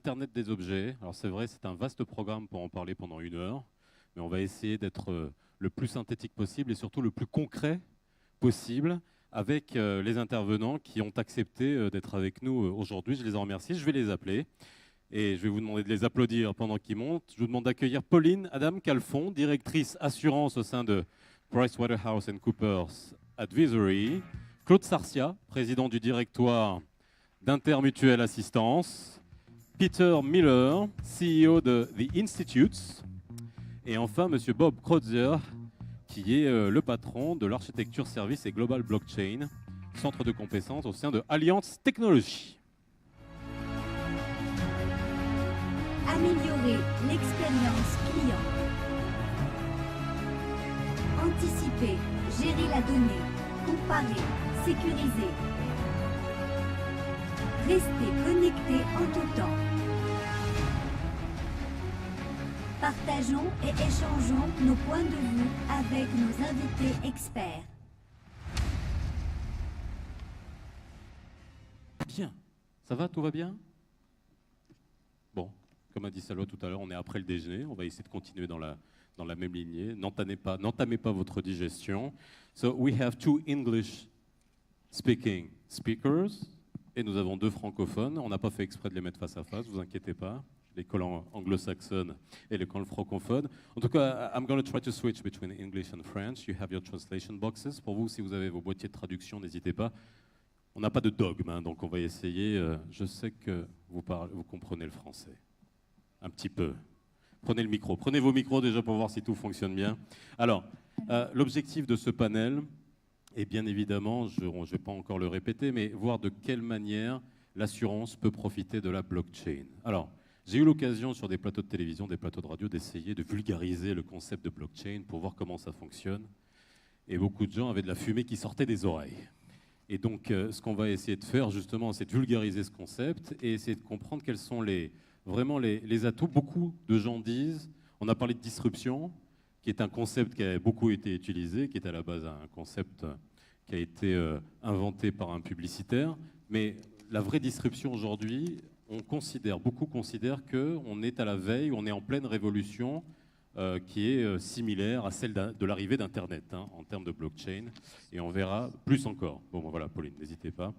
l'Internet des objets. Alors c'est vrai, c'est un vaste programme pour en parler pendant 1 heure, mais on va essayer d'être le plus synthétique possible et surtout le plus concret possible avec les intervenants qui ont accepté d'être avec nous aujourd'hui. Je les en remercie. Je vais les appeler et je vais vous demander de les applaudir pendant qu'ils montent. Je vous demande d'accueillir Pauline Adam Calfon, directrice assurance au sein de PricewaterhouseCoopers Advisory. Claude Sarcia, président du directoire d'Intermutuelle Assistance. Peter Miller, CEO de The Institutes. Et enfin, M. Bob Kreutzer, qui est le patron de l'architecture service et global blockchain, centre de compétences au sein de Allianz Technologies. Améliorer l'expérience client. Anticiper, gérer la donnée, comparer, sécuriser. Rester connecté en tout temps. Partageons et échangeons nos points de vue avec nos invités experts. Bien. Ça va, tout va bien? Bon, comme a dit Salwa tout à l'heure, on est après le déjeuner. On va essayer de continuer dans la même lignée. N'entamez pas votre digestion. So we have 2 English-speaking speakers. Et nous avons 2 francophones. On n'a pas fait exprès de les mettre face à face, vous inquiétez pas. L'école anglo-saxonne et l'école francophone. En tout cas, I'm going to try to switch between English and French. You have your translation boxes. Pour vous, si vous avez vos boîtiers de traduction, n'hésitez pas. On n'a pas de dogme, hein, donc on va essayer. Je sais que vous comprenez le français. Un petit peu. Prenez le micro. Prenez vos micros déjà pour voir si tout fonctionne bien. Alors, l'objectif de ce panel est bien évidemment, je ne vais pas encore le répéter, mais voir de quelle manière l'assurance peut profiter de la blockchain. Alors, j'ai eu l'occasion sur des plateaux de télévision, des plateaux de radio, d'essayer de vulgariser le concept de blockchain pour voir comment ça fonctionne. Et beaucoup de gens avaient de la fumée qui sortait des oreilles. Et donc, ce qu'on va essayer de faire, justement, c'est de vulgariser ce concept et essayer de comprendre quels sont vraiment les atouts. Beaucoup de gens disent, on a parlé de disruption, qui est un concept qui a beaucoup été utilisé, qui est à la base un concept qui a été inventé par un publicitaire. Mais la vraie disruption aujourd'hui, beaucoup considèrent qu'on est à la veille, on est en pleine révolution qui est similaire à celle de l'arrivée d'Internet en termes de blockchain. Et on verra plus encore. Bon, voilà, Pauline, n'hésitez pas.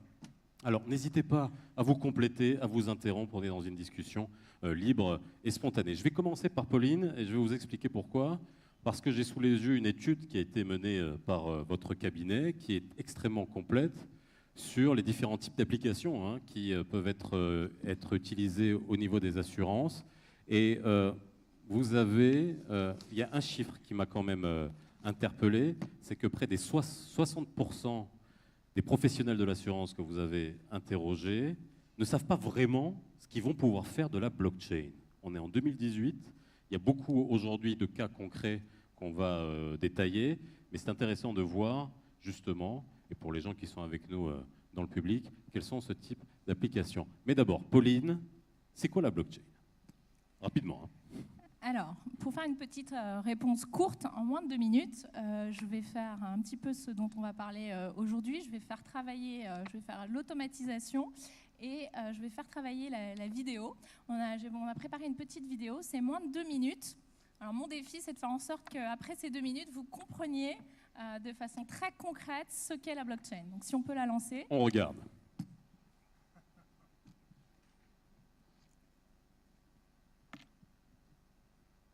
Alors, n'hésitez pas à vous compléter, à vous interrompre. On est dans une discussion libre et spontanée. Je vais commencer par Pauline et je vais vous expliquer pourquoi. Parce que j'ai sous les yeux une étude qui a été menée par votre cabinet, qui est extrêmement complète, sur les différents types d'applications qui peuvent être utilisées au niveau des assurances. Et il y a un chiffre qui m'a quand même interpellé, c'est que près des 60% des professionnels de l'assurance que vous avez interrogés ne savent pas vraiment ce qu'ils vont pouvoir faire de la blockchain. On est en 2018, il y a beaucoup aujourd'hui de cas concrets qu'on va détailler, mais c'est intéressant de voir justement, et pour les gens qui sont avec nous dans le public, quels sont ce type d'applications. Mais d'abord, Pauline, c'est quoi la blockchain? Rapidement. Alors, pour faire une petite réponse courte, en moins de 2 minutes, je vais faire un petit peu ce dont on va parler aujourd'hui. Je vais faire l'automatisation et je vais faire travailler la vidéo. On a préparé une petite vidéo, c'est moins de 2 minutes. Alors, mon défi, c'est de faire en sorte qu'après ces 2 minutes, vous compreniez de façon très concrète ce qu'est la blockchain. Donc, si on peut la lancer. On regarde.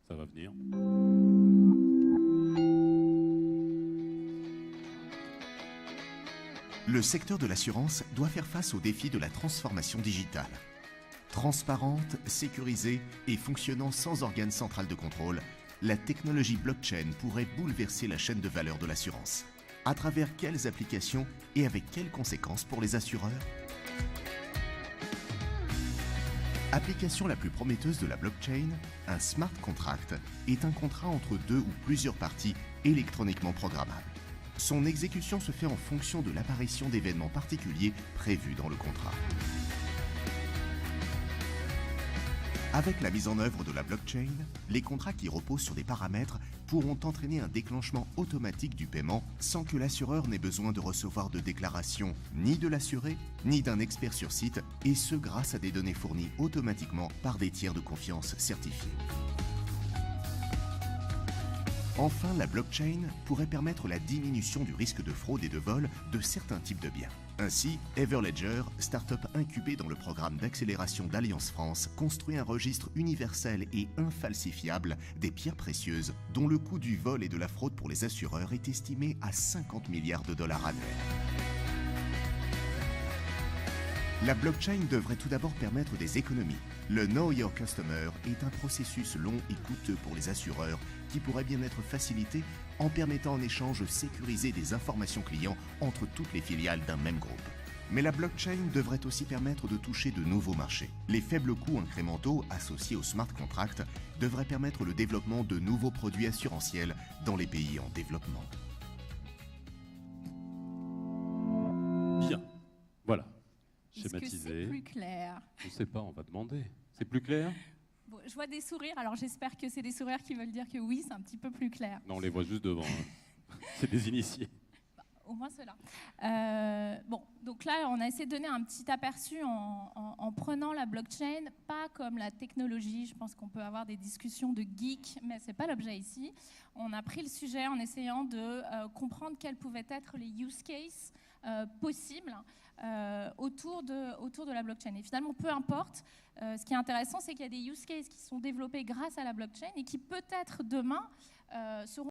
Ça va venir. Le secteur de l'assurance doit faire face aux défis de la transformation digitale. Transparente, sécurisée et fonctionnant sans organe central de contrôle, la technologie blockchain pourrait bouleverser la chaîne de valeur de l'assurance. À travers quelles applications et avec quelles conséquences pour les assureurs? Application la plus prometteuse de la blockchain, un smart contract est un contrat entre 2 ou plusieurs parties électroniquement programmables. Son exécution se fait en fonction de l'apparition d'événements particuliers prévus dans le contrat. Avec la mise en œuvre de la blockchain, les contrats qui reposent sur des paramètres pourront entraîner un déclenchement automatique du paiement sans que l'assureur n'ait besoin de recevoir de déclaration ni de l'assuré, ni d'un expert sur site, et ce grâce à des données fournies automatiquement par des tiers de confiance certifiés. Enfin, la blockchain pourrait permettre la diminution du risque de fraude et de vol de certains types de biens. Ainsi, Everledger, start-up incubée dans le programme d'accélération d'Alliance France, construit un registre universel et infalsifiable des pierres précieuses dont le coût du vol et de la fraude pour les assureurs est estimé à 50 milliards de dollars annuels. La blockchain devrait tout d'abord permettre des économies. Le Know Your Customer est un processus long et coûteux pour les assureurs qui pourrait bien être facilité en permettant en échange sécurisé des informations clients entre toutes les filiales d'un même groupe. Mais la blockchain devrait aussi permettre de toucher de nouveaux marchés. Les faibles coûts incrémentaux associés au smart contract devraient permettre le développement de nouveaux produits assurantiels dans les pays en développement. Bien, voilà. Est-ce que c'est Schématisé. plus clair? Je ne sais pas, on va demander. C'est plus clair? Bon, je vois des sourires, alors j'espère que c'est des sourires qui veulent dire que oui, c'est un petit peu plus clair. Non, on les voit juste devant. Hein. C'est des initiés. Au moins cela. Bon, donc là, on a essayé de donner un petit aperçu en prenant la blockchain, pas comme la technologie. Je pense qu'on peut avoir des discussions de geeks, mais ce n'est pas l'objet ici. On a pris le sujet en essayant de comprendre quels pouvaient être les use cases possibles autour de la blockchain. Et finalement, peu importe, ce qui est intéressant, c'est qu'il y a des use cases qui sont développés grâce à la blockchain et qui peut-être demain seront